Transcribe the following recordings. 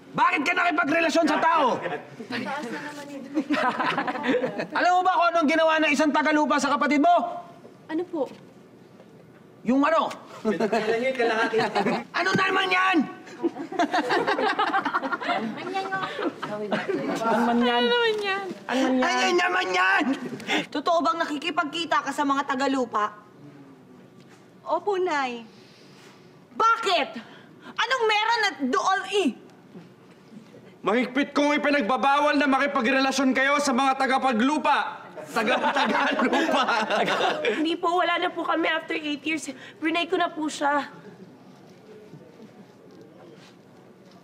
Bakit ka nakipagrelasyon sa tao? Taas na naman ito. Alam mo ba kung anong ginawa ng isang tagalupa sa kapatid mo? Ano po? Yung ano? Ano naman yan? Ano man yan? Ano naman yan? Totoo bang nakikipagkita ka sa mga tagalupa? Opo, Nay. Bakit? Anong meron na doon Mahigpit kong ipinagbabawal na makipagrelasyon kayo sa mga tagapaglupa. Tagalupa. Hindi po, wala na po kami after 8 years. Brinay ko na po siya.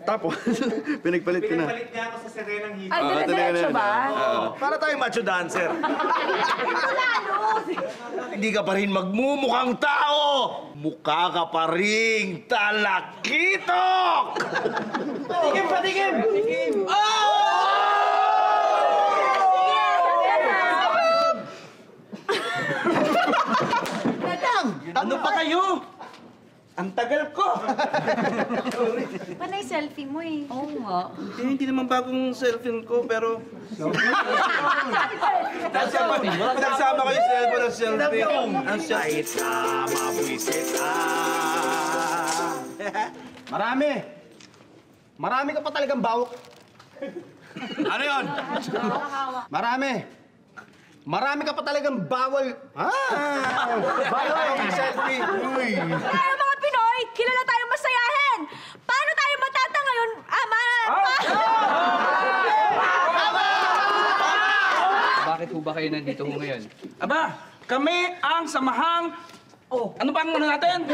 Tapos, pinagpalit ko na. Pinagpalit niya ako sa Serenang Hilo. Ay, dire-diretso ba? Para tayong macho dancer. Hindi ka pa rin magmumukhang tao! Mukha ka pa rin talakitok! Patikim, patikim! Ano pa kayo? Ang tagal ko! Panay selfie mo eh. Oo nga. Hindi naman bagong cellphone ko, pero... Nagsama kayo sa cellphone ng selfie. Ang Kahit na mabuisit Marami. Marami ka pa talagang bawok. Ano yun? Marami. Marami ka pa talagang bawal. Bawal ang selfie. Uy! Tayo mga Pinoy, kilala tayong masayahin! Paano tayo matata ngayon? Bakit ho ba kayo nandito ho ngayon? Aba, kami ang samahang... Oh, ano bang ano natin?